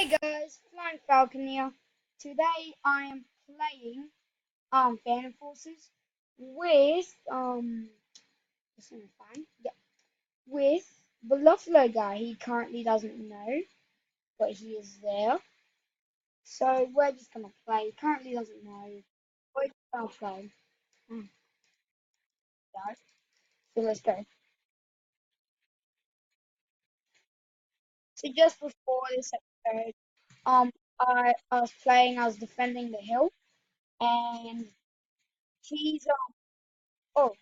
Hey guys, Flying Falcon here. Today I am playing Phantom Forces with what's his name? Yeah, with the Buffalo guy. He currently doesn't know, but he is there. So we're just gonna play. He currently doesn't know. We're just gonna play. Mm, yeah. So let's go. So just before this episode, I was playing. I was defending the hill, and he's oh.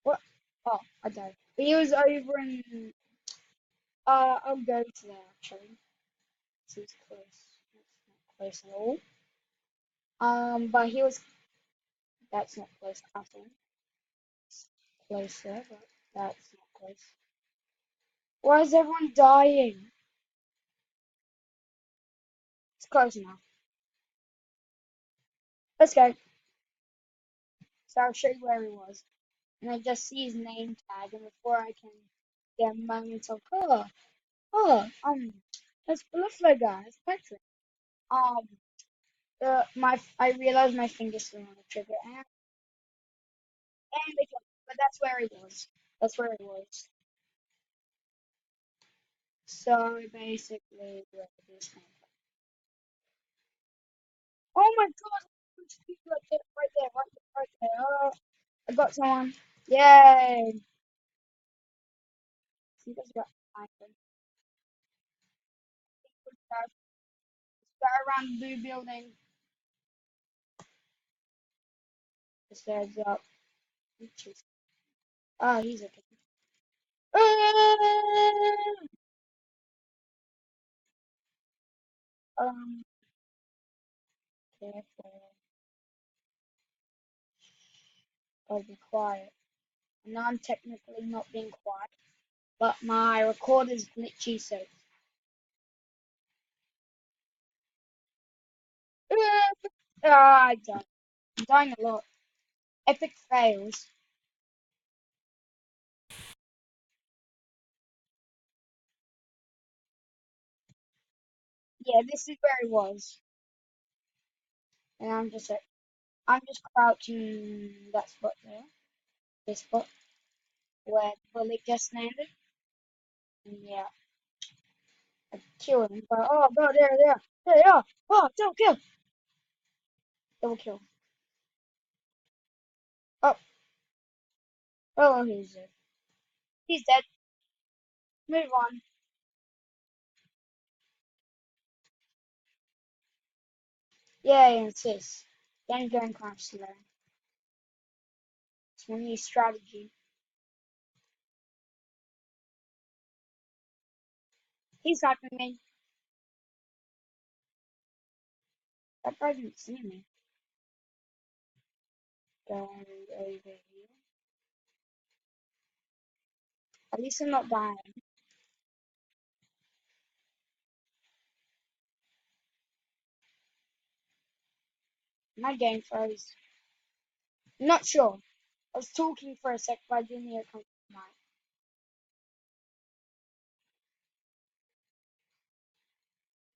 What? Oh, I don't. He was over in. I'll go to there actually. This is close. That's not close at all. But he was. That's not close at all. It's closer, but that's not close. Why is everyone dying? It's close enough. Let's go. So I'll show you where he was, and I just see his name tag, and before I can get a moment of that's Buffalo guy. It's Patrick. Um, I realized my finger's still on the trigger, and they killed him. But that's where he was. That's where he was. So basically, where this one. Oh my god! There's people right there, right there, right there, right there. Oh, I got someone. Yay! See, that's got item. Go around the blue building. The stairs up. Oh, he's okay. Ah! Um, careful. Gotta be quiet. And now I'm technically not being quiet, but my recorder's glitchy, so. I died. I'm dying a lot. Epic fails. Yeah, this is where he was. And I'm just crouching that spot there. This spot where the bullet just landed. And yeah, I killed him. But oh god, there they are. Oh, double kill. Double kill. Oh, oh, he's dead. He's dead. Move on. Yay, insist. Then go and crouch slow. It's my new strategy. He's sniping me. That guy didn't see me. Go over here. At least I'm not dying. My game froze. Not sure. I was talking for a sec, but I didn't hear it come from my.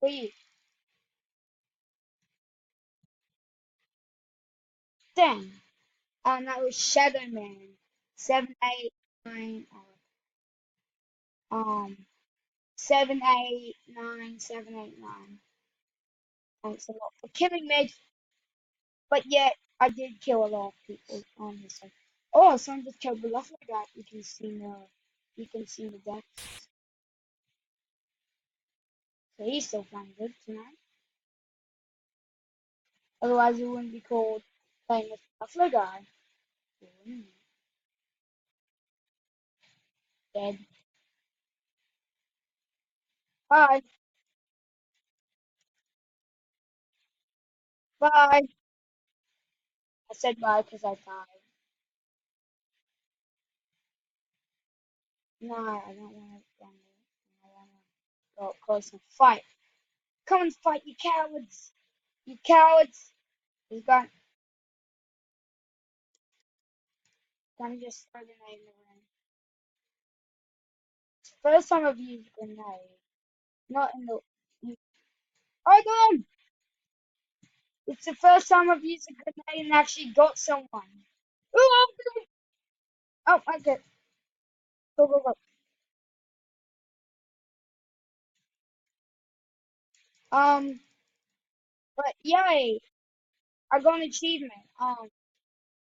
Wait, dang. And that was Shadow Man. 789. Um, 789789. Thanks a lot for killing me. But yet, I did kill a lot of people on this side. Oh, someone just killed the lovely guy. You can see the death. So he's still playing good tonight. Otherwise, it wouldn't be called playing with the lovely guy. Dead. Bye. Bye. I said bye because I died. No, I don't want to run it. I want to go up close and fight. Come and fight, you cowards! You cowards! He's gonna just throw a grenade in the room. First time I've used grenade. Not in the. I got him! It's the first time I've used a grenade and actually got someone. Oh, oh, okay. Go, go, go. Um, but yay! I got an achievement.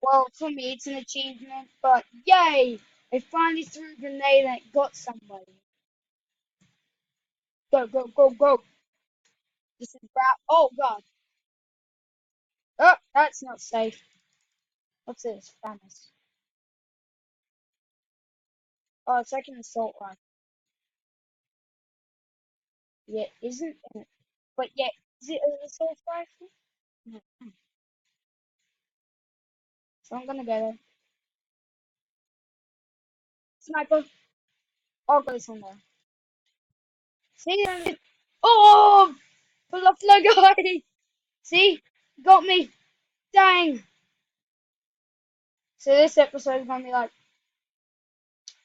Well, for me it's an achievement, but yay! I finally threw a grenade and it got somebody. Go, go, go, go! This is bad. Oh god. Oh, that's not safe. What's this? Famous. Oh, it's like an assault rifle. Yeah, isn't it? But yeah, is it an assault rifle? No. So I'm gonna go there. Sniper. Oh, got this one there. See? Oh! Buffalo guy! See? Got me! Dang! So this episode is gonna be like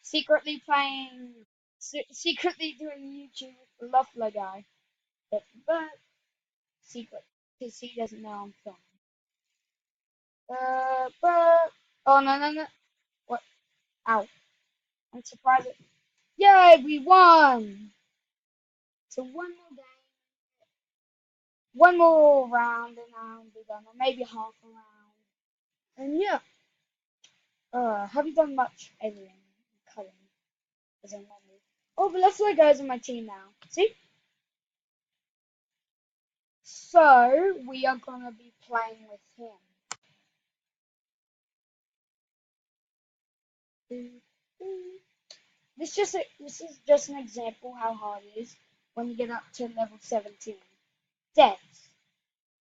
secretly playing, secretly doing YouTube with the Buffalo guy. But secret, because he doesn't know I'm filming. But oh no no no! What? Ow! I'm surprised. Yay! We won! So one more game, one more round, and I'll be done, or maybe half a round. And yeah, have you done much editing, cutting, as in normally? Oh, but let's let guys on my team now. See? So we are gonna be playing with him. This is just an example how hard it is when you get up to level 17. Deaths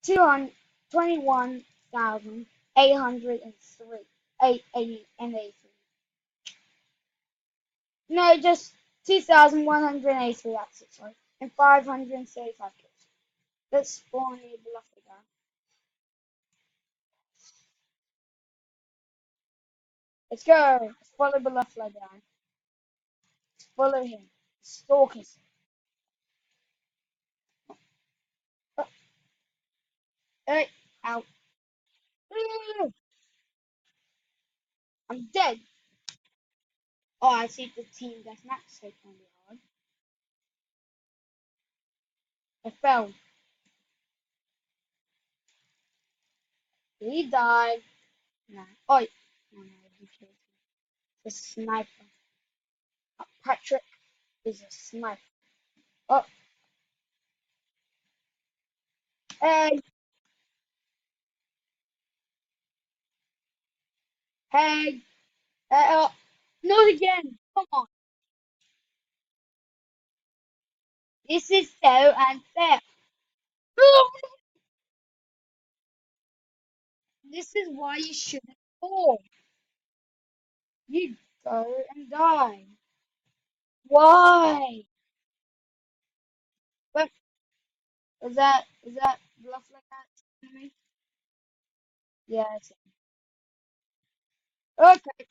221,803. 883. No, just 2,183. That's it. Sorry, and 535 kills. Let's spawn the beloved guy. Let's go. Let's follow beloved guy. Follow him. Stalk us. Oh, hey, out. I'm dead. Oh, I see the team deathmatch, so it's gonna be hard. I fell. He died. No. Oh, no, no, he killed me. The sniper. Patrick is a sniper. Oh, hey, hey, oh, not again. Come on. This is so unfair. This is why you shouldn't fall. You go and die. Why? But is that bluff like that to me? Yeah, it's okay.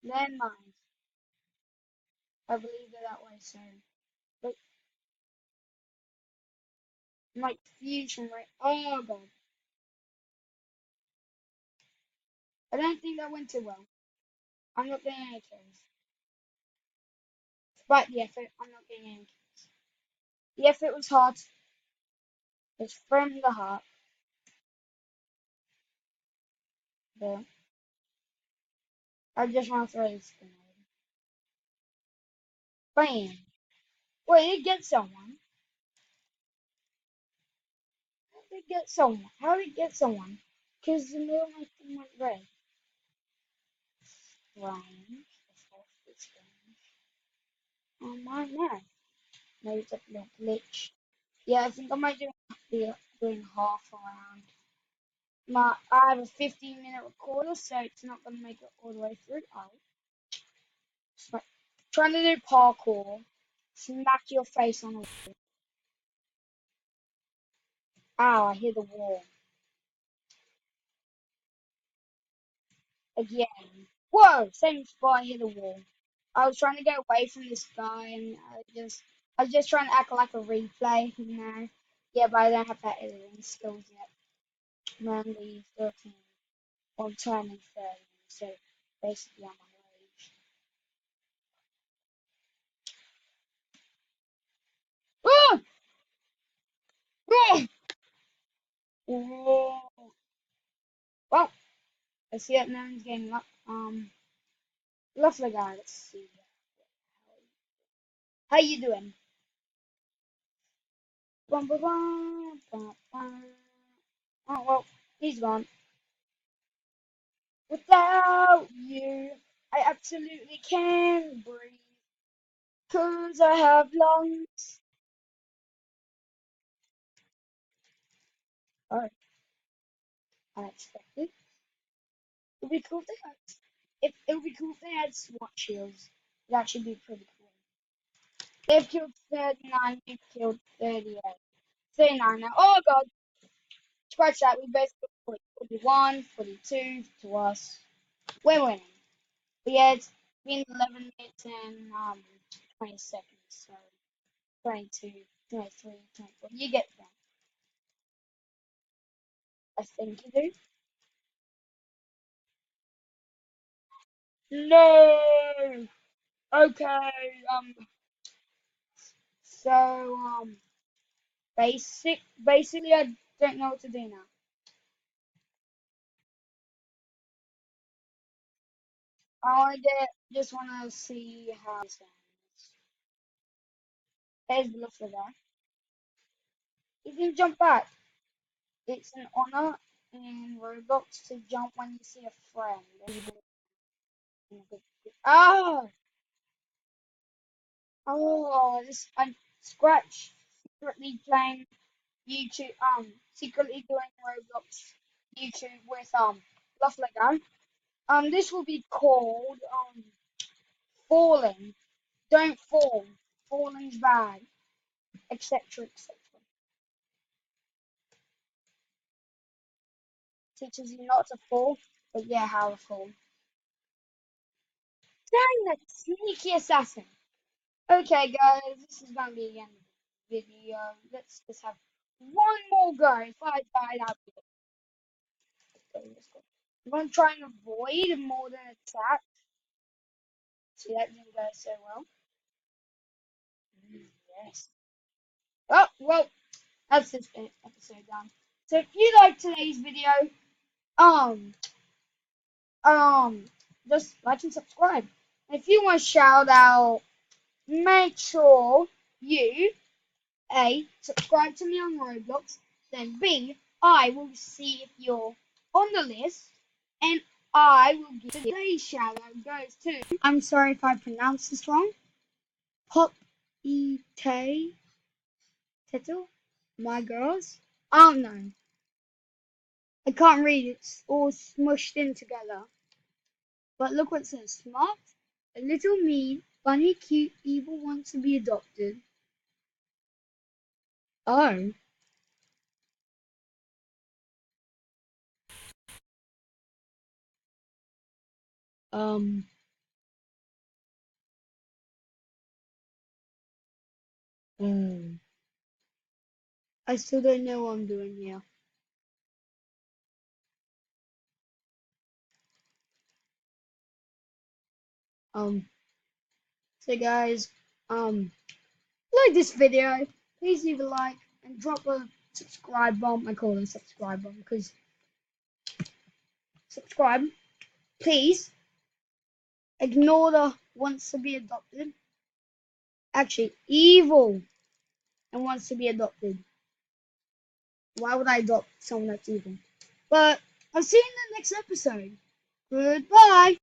Landmines. I believe it that way, so but like fusion right. Oh god. I don't think that went too well. I'm not getting any kills. But the effort, I'm not getting any kills. The effort was hard. It's from the heart. But I just want to throw this grenade. Bam! Wait, it get someone. How did it get someone? How did it get someone? Because the middle of my thing went red. Strange. It's strange. Oh my man. Maybe it's a little glitch. Yeah, I think I might be doing half around. I have a 15-minute recorder, so it's not going to make it all the way through. Oh, smack. Trying to do parkour. Smack your face on the. Ow, I hear the wall. Again. Whoa, same spot, I hear the wall. I was trying to get away from this guy and I was just trying to act like a replay, you know. Yeah, but I don't have that editing skills yet. I'm only 13 or turning 30, so basically I'm underage. Ah! Oh! Well, I see that no one's getting up. Lovely guy. Let's see. How you doing? Bum, bum, bum, bum, bum. Oh well, he's gone. Without you, I absolutely can't breathe. 'Cause I have lungs. Oh, unexpected. It'd be cool if they had. If it would be cool if they had SWAT shields. That should be pretty cool. They've killed 39. We've killed 38. 39 now. Oh god. Scratch that. We basically got 41, 42 to us. We're winning. But yeah, it's been 11 minutes and 20 seconds. So 22, 23, 24. You get that. I think you do. No. Okay. So basically I don't know what to do now. Just wanna see how it sounds. There's Bluff for that. You can jump back. It's an honor in Roblox to jump when you see a friend. Ah! Oh, this I'm Scratch secretly playing YouTube. Secretly doing Roblox YouTube with Bluff Lego. This will be called Falling. Don't fall. Falling's bad, etc. etc. Teaches you not to fall, but yeah, how to fall. Dang, that sneaky assassin. Okay, guys, this is gonna be the end of the video. Let's just have one more go. If I die, that'll be it. Okay, let's go. I'm gonna try and avoid more than attack. See, that didn't go so well. Yes. Oh, well, that's this episode done. So if you like today's video, um, um, just like and subscribe. If you want to shout out, make sure you A, subscribe to me on Roblox, then B, I will see if you're on the list, and I will give today's shout out goes to, I'm sorry if I pronounced this wrong, Pop E Tay Tittle, my girls. Oh no, I can't read, it's all smushed in together. But look what it says, smart, a little mean, funny, cute, evil, wants to be adopted. Oh, um, oh. I still don't know what I'm doing here. Um, so guys, like this video, please leave a like and drop a subscribe bomb. I call it a subscribe bomb because subscribe, please. Ignore the wants to be adopted. Actually, evil and wants to be adopted. Why would I adopt someone that's evil? But I'll see you in the next episode. Goodbye.